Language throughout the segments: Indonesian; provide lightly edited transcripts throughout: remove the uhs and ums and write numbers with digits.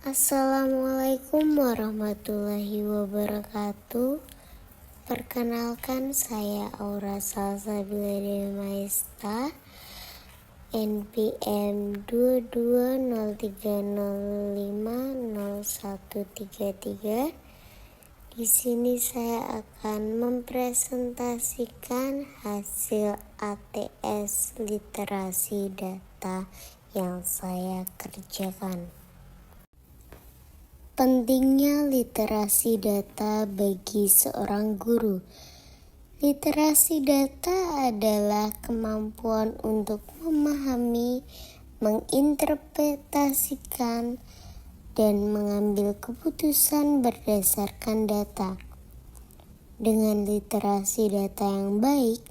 Assalamualaikum warahmatullahi wabarakatuh. Perkenalkan, saya Aura Salsabila Dewi Maesta, NPM 2203050133. Di sini saya akan mempresentasikan hasil ATS literasi data yang saya kerjakan. Pentingnya literasi data bagi seorang guru. Literasi data adalah kemampuan untuk memahami, menginterpretasikan, dan mengambil keputusan berdasarkan data. Dengan literasi data yang baik,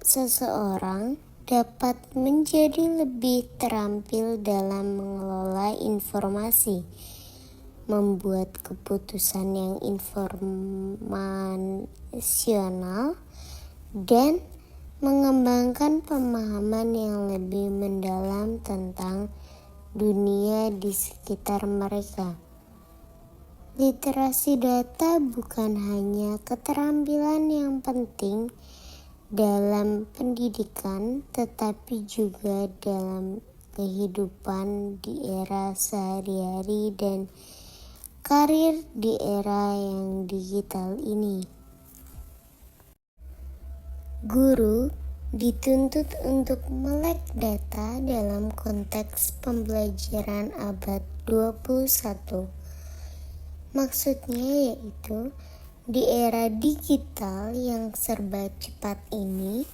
seseorang dapat menjadi lebih terampil dalam mengelola informasi, membuat keputusan yang informasional, dan mengembangkan pemahaman yang lebih mendalam tentang dunia di sekitar mereka. Literasi data bukan hanya keterampilan yang penting dalam pendidikan, tetapi juga dalam kehidupan di era sehari-hari dan karir di era yang digital ini. Guru dituntut untuk melek data dalam konteks pembelajaran abad 21. Maksudnya yaitu di era digital yang serba cepat ini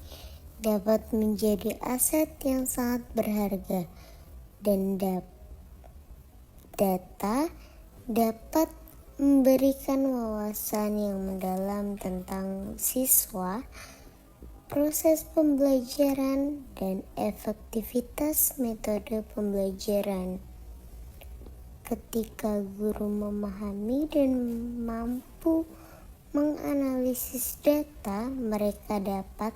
dapat menjadi aset yang sangat berharga, dan data dapat memberikan wawasan yang mendalam tentang siswa, proses pembelajaran, dan efektivitas metode pembelajaran. Ketika guru memahami dan mampu menganalisis data, mereka dapat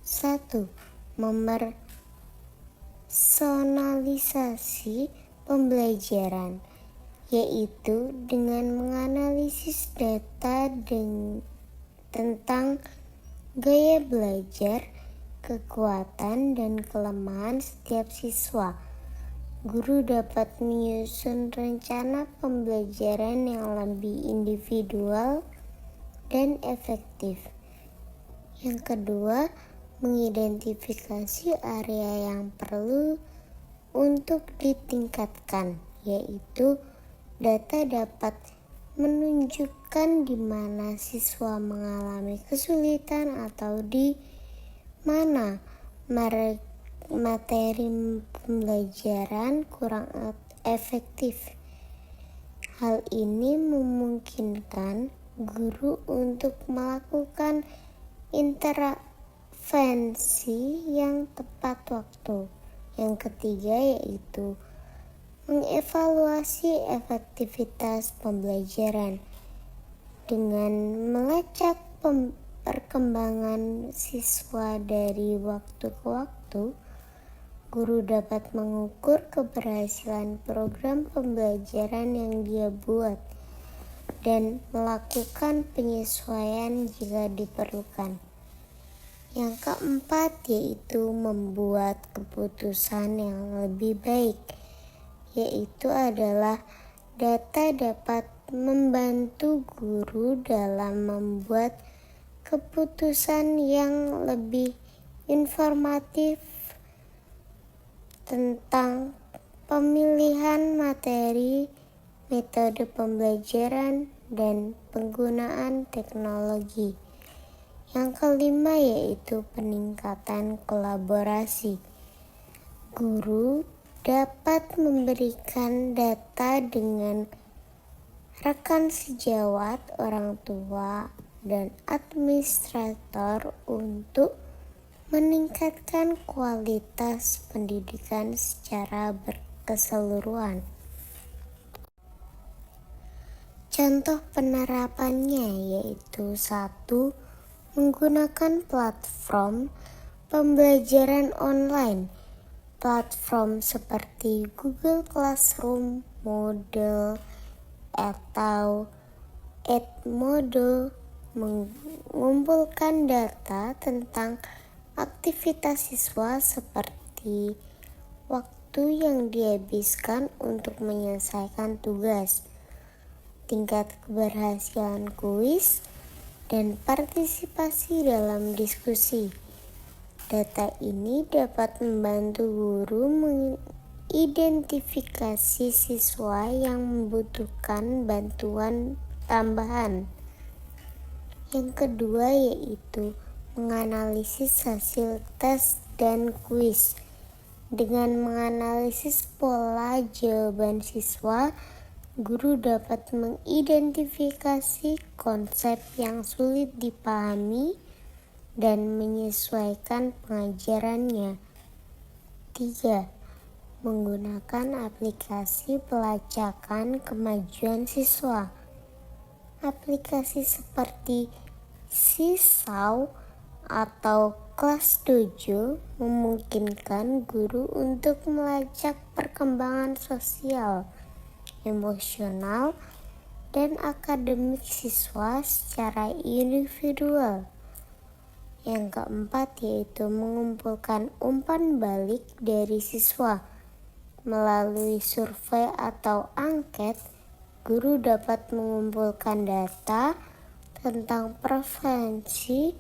1. Memersonalisasi pembelajaran, yaitu dengan menganalisis data tentang gaya belajar, kekuatan, dan kelemahan setiap siswa. Guru dapat menyusun rencana pembelajaran yang lebih individual dan efektif. Yang kedua, mengidentifikasi area yang perlu untuk ditingkatkan, yaitu data dapat menunjukkan di mana siswa mengalami kesulitan atau di mana materi pembelajaran kurang efektif. Hal ini memungkinkan guru untuk melakukan intervensi yang tepat waktu. Yang ketiga yaitu mengevaluasi efektivitas pembelajaran. Dengan melacak perkembangan siswa dari waktu ke waktu, guru dapat mengukur keberhasilan program pembelajaran yang dia buat dan melakukan penyesuaian jika diperlukan. Yang keempat yaitu membuat keputusan yang lebih baik, yaitu adalah data dapat membantu guru dalam membuat keputusan yang lebih informatif tentang pemilihan materi, metode pembelajaran, dan penggunaan teknologi. Yang kelima yaitu peningkatan kolaborasi. Guru dapat memberikan data dengan rekan sejawat, orang tua, dan administrator untuk meningkatkan kualitas pendidikan secara berkeseluruhan. Contoh penerapannya yaitu 1. Menggunakan platform pembelajaran online Platform seperti Google Classroom, Moodle, atau Edmodo mengumpulkan data tentang aktivitas siswa seperti waktu yang dihabiskan untuk menyelesaikan tugas, tingkat keberhasilan kuis, dan partisipasi dalam diskusi. Data ini dapat membantu guru mengidentifikasi siswa yang membutuhkan bantuan tambahan. Yang kedua yaitu menganalisis hasil tes dan kuis. Dengan menganalisis pola jawaban siswa, guru dapat mengidentifikasi konsep yang sulit dipahami dan menyesuaikan pengajarannya. 3. Menggunakan aplikasi pelacakan kemajuan siswa. Aplikasi seperti Seesaw atau Kelas7 memungkinkan guru untuk melacak perkembangan sosial, emosional, dan akademik siswa secara individual. Yang keempat yaitu mengumpulkan umpan balik dari siswa. Melalui survei atau angket, guru dapat mengumpulkan data tentang preferensi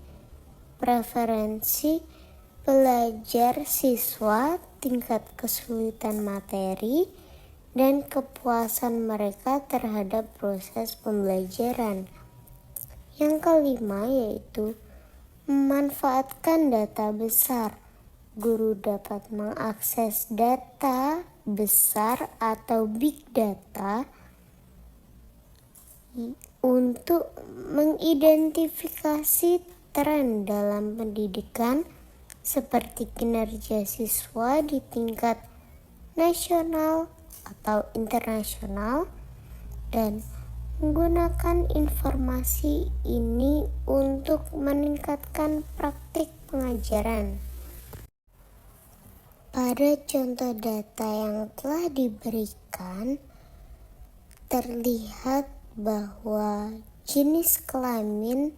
belajar siswa, tingkat kesulitan materi, dan kepuasan mereka terhadap proses pembelajaran. Yang kelima yaitu memanfaatkan data besar. Guru dapat mengakses data besar atau big data untuk mengidentifikasi tren dalam pendidikan seperti kinerja siswa di tingkat nasional atau internasional, dan menggunakan informasi ini untuk meningkatkan praktik pengajaran. Pada contoh data yang telah diberikan, terlihat bahwa jenis kelamin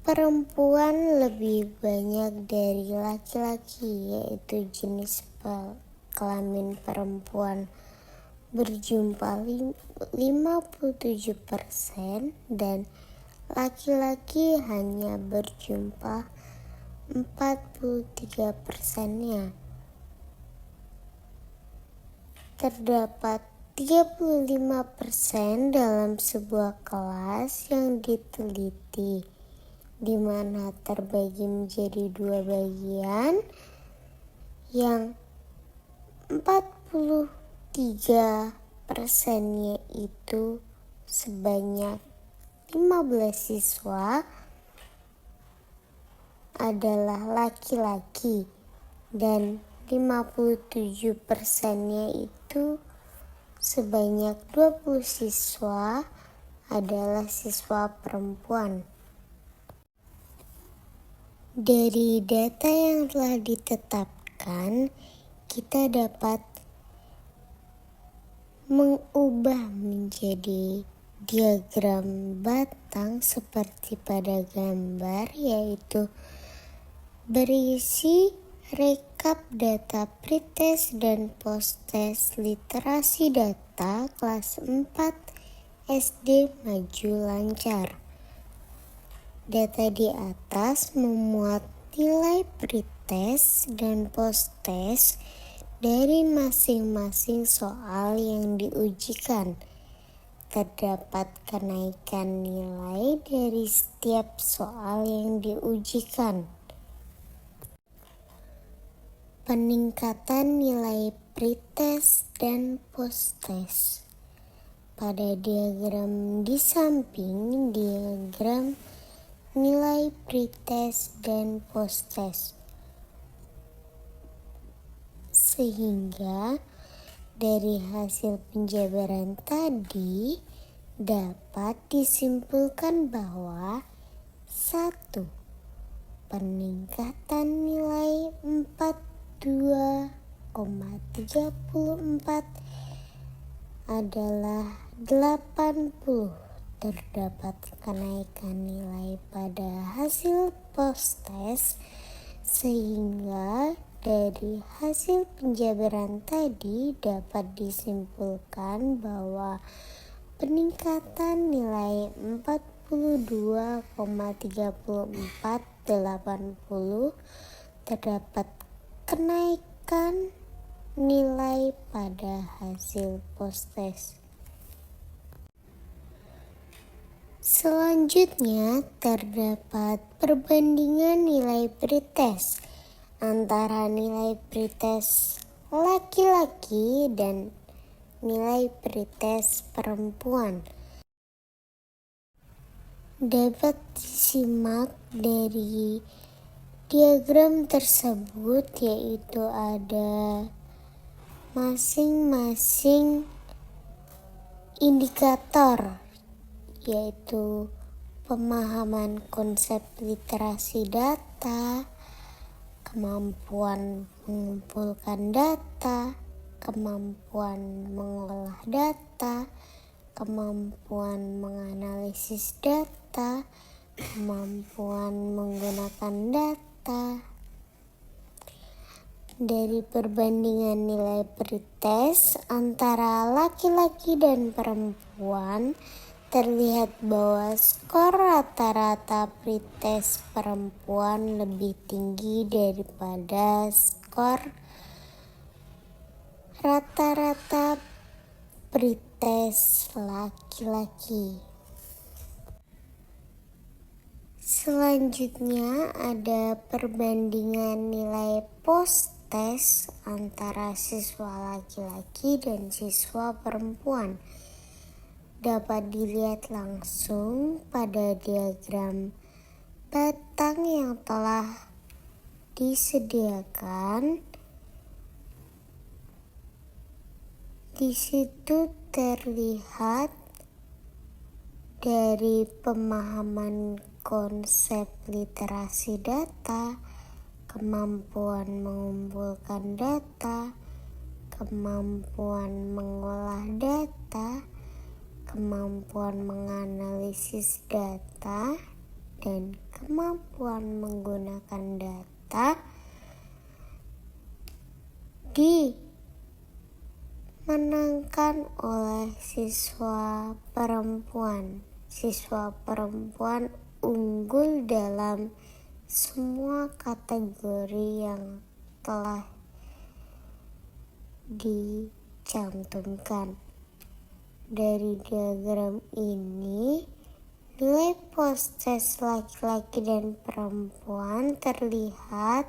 perempuan lebih banyak dari laki-laki, yaitu jenis kelamin perempuan berjumlah 57% dan laki-laki hanya berjumlah 43%-nya. Terdapat 35% dalam sebuah kelas yang diteliti, di mana terbagi menjadi 2 bagian, yang 43%-nya itu sebanyak 15 siswa adalah laki-laki, dan 57%-nya itu sebanyak 20 siswa adalah siswa perempuan. Dari data yang telah ditetapkan, kita dapat mengubah menjadi diagram batang seperti pada gambar, yaitu berisi rekap data pretest dan posttest literasi data kelas 4 SD maju lancar. Data di atas memuat nilai pretest dan posttest dari masing-masing soal yang diujikan. Terdapat kenaikan nilai dari setiap soal yang diujikan. Peningkatan nilai pretest dan posttest. Pada diagram di samping diagram nilai pretest dan posttest, sehingga dari hasil penjabaran tadi dapat disimpulkan bahwa 1. Peningkatan nilai 4 2,34 adalah 80. Terdapat kenaikan nilai pada hasil post-test, sehingga dari hasil penjabaran tadi dapat disimpulkan bahwa peningkatan nilai 42,3480 terdapat kenaikan nilai pada hasil post-test. Selanjutnya terdapat perbandingan nilai pretest antara nilai pretest laki-laki dan nilai pretest perempuan. Dapat disimak dari diagram tersebut, yaitu ada masing-masing indikator, yaitu pemahaman konsep literasi data, kemampuan mengumpulkan data, kemampuan mengolah data, kemampuan menganalisis data, kemampuan menggunakan data. Dari perbandingan nilai pretest antara laki-laki dan perempuan, terlihat bahwa skor rata-rata pretest perempuan lebih tinggi daripada skor rata-rata pretest laki-laki. Selanjutnya ada perbandingan nilai post-test antara siswa laki-laki dan siswa perempuan. Dapat dilihat langsung pada diagram batang yang telah disediakan. Di situ terlihat dari pemahaman konsep literasi data, kemampuan mengumpulkan data, kemampuan mengolah data, kemampuan menganalisis data, dan kemampuan menggunakan data dimenangkan oleh siswa perempuan. Siswa perempuan unggul dalam semua kategori yang telah dicantumkan. Dari diagram ini, nilai post-test laki-laki dan perempuan terlihat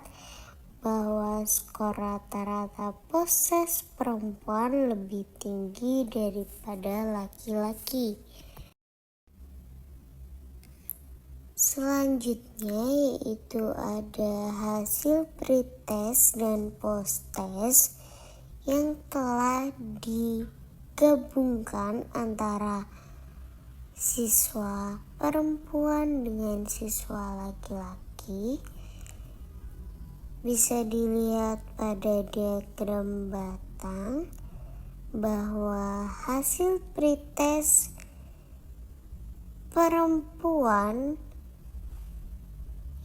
bahwa skor rata-rata post-test perempuan lebih tinggi daripada laki-laki. Selanjutnya yaitu ada hasil pretest dan post-test yang telah digabungkan antara siswa perempuan dengan siswa laki-laki. Bisa dilihat pada diagram batang bahwa hasil pretest perempuan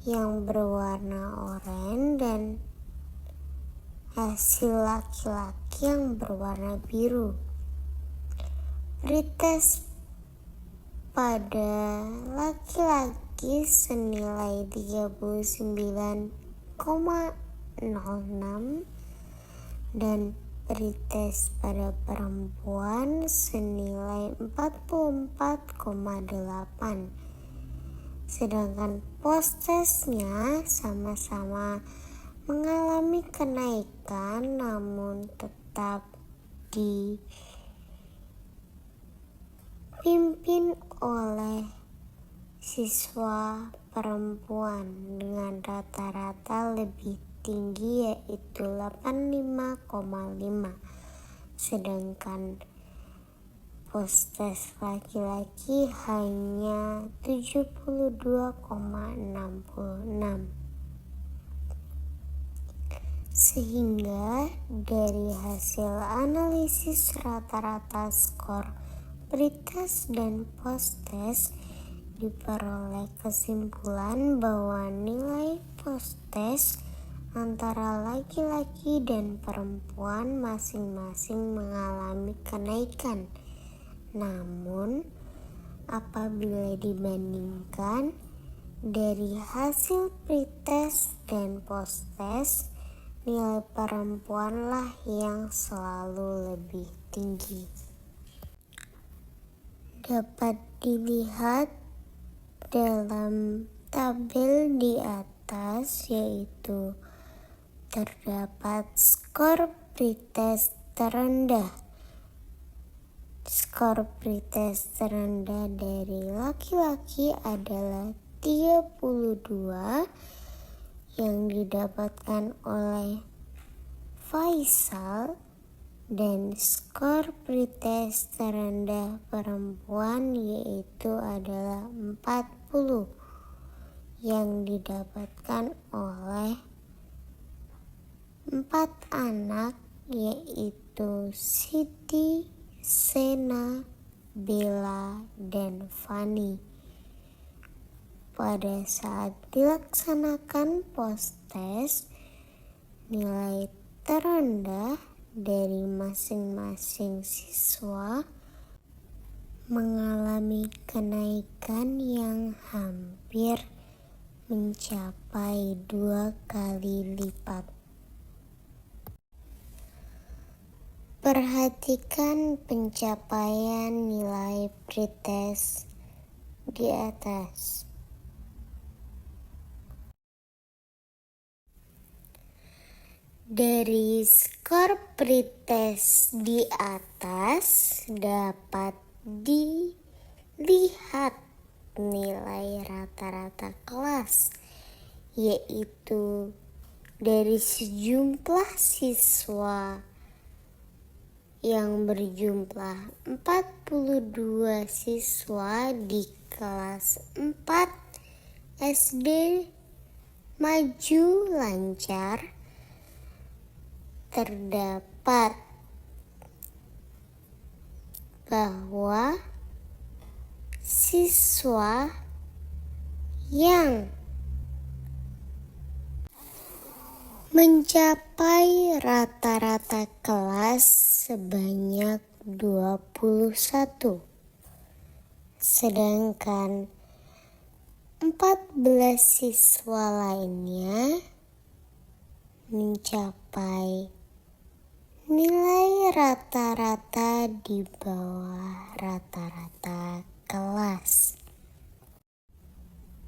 yang berwarna oranye dan hasil laki-laki yang berwarna biru. Pretest pada laki-laki senilai 39,06 dan pretest pada perempuan senilai 44,8. Sedangkan post-testnya sama-sama mengalami kenaikan, namun tetap dipimpin oleh siswa perempuan dengan rata-rata lebih tinggi, yaitu 85,5. Sedangkan post-test laki-laki hanya 72,66. Sehingga dari hasil analisis rata-rata skor pretest dan posttest diperoleh kesimpulan bahwa nilai posttest antara laki-laki dan perempuan masing-masing mengalami kenaikan. Namun, apabila dibandingkan dari hasil pretest dan posttest, nilai perempuanlah yang selalu lebih tinggi. Dapat dilihat dalam tabel di atas, yaitu terdapat skor pretest terendah. Skor pretest terendah dari laki-laki adalah 32 yang didapatkan oleh Faisal, dan skor pretest terendah perempuan yaitu adalah 40 yang didapatkan oleh 4 anak, yaitu Siti, Sena, Bella, dan Fani. Pada saat dilaksanakan posttest, nilai terendah dari masing-masing siswa mengalami kenaikan yang hampir mencapai 2 kali lipat. Perhatikan pencapaian nilai pretest di atas. Dari skor pretest di atas dapat dilihat nilai rata-rata kelas, yaitu dari sejumlah siswa yang berjumlah 42 siswa di kelas 4 SD Maju Lancar, terdapat bahwa siswa yang mencapai rata-rata kelas sebanyak 21, sedangkan 14 siswa lainnya mencapai nilai rata-rata di bawah rata-rata kelas.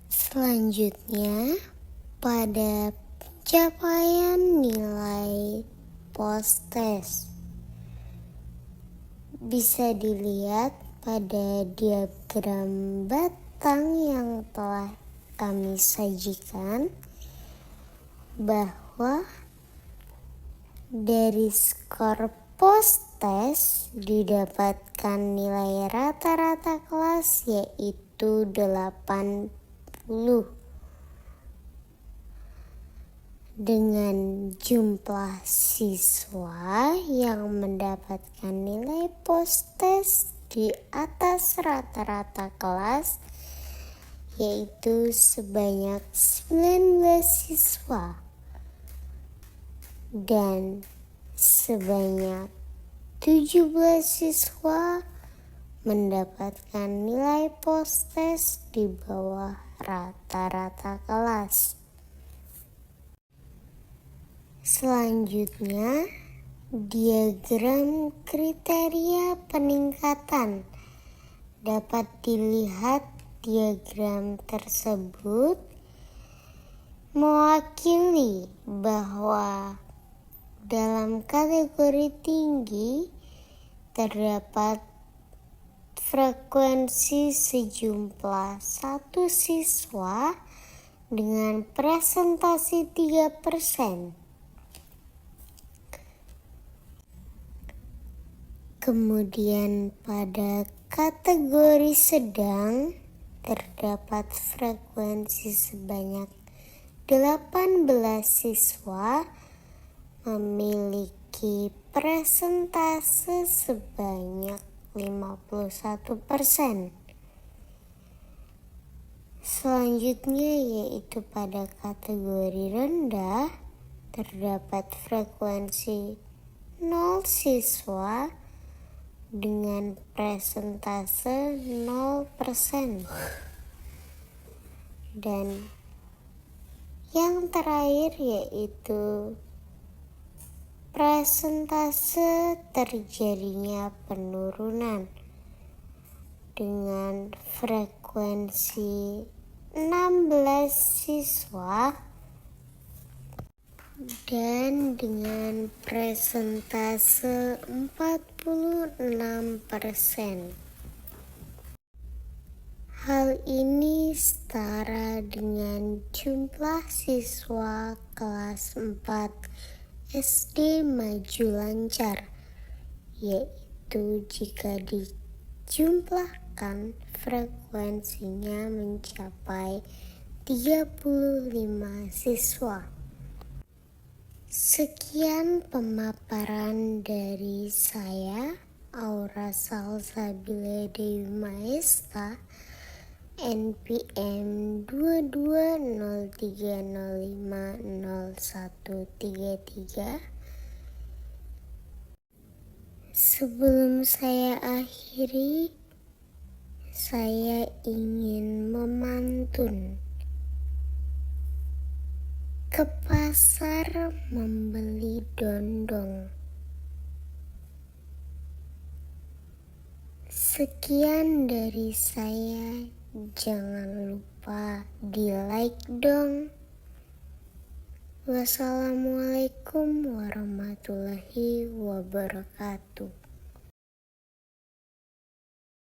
Selanjutnya, pada pencapaian nilai posttest bisa dilihat pada diagram batang yang telah kami sajikan bahwa dari skor posttest didapatkan nilai rata-rata kelas yaitu 80, dengan jumlah siswa yang mendapatkan nilai posttest di atas rata-rata kelas yaitu sebanyak 19 siswa dan sebanyak 17 siswa mendapatkan nilai posttest di bawah rata-rata kelas. Selanjutnya, diagram kriteria peningkatan. Dapat dilihat diagram tersebut mewakili bahwa dalam kategori tinggi terdapat frekuensi sejumlah 1 siswa dengan presentasi 3%. Kemudian pada kategori sedang terdapat frekuensi sebanyak 18 siswa memiliki persentase sebanyak 51%. Selanjutnya yaitu pada kategori rendah terdapat frekuensi 0 siswa dengan persentase 0%. Dan yang terakhir yaitu persentase terjadinya penurunan dengan frekuensi 16 siswa dan dengan persentase 46%. Hal ini setara dengan jumlah siswa kelas 4 SD maju lancar, yaitu jika dijumlahkan frekuensinya mencapai 35 siswa. Sekian pemaparan dari saya, Aura Salsabila Dewi Maesta, NPM 2203050133. Sebelum saya akhiri, saya ingin memantun. Ke pasar membeli dondong. Sekian dari saya. Jangan lupa di like dong. Wassalamualaikum warahmatullahi wabarakatuh.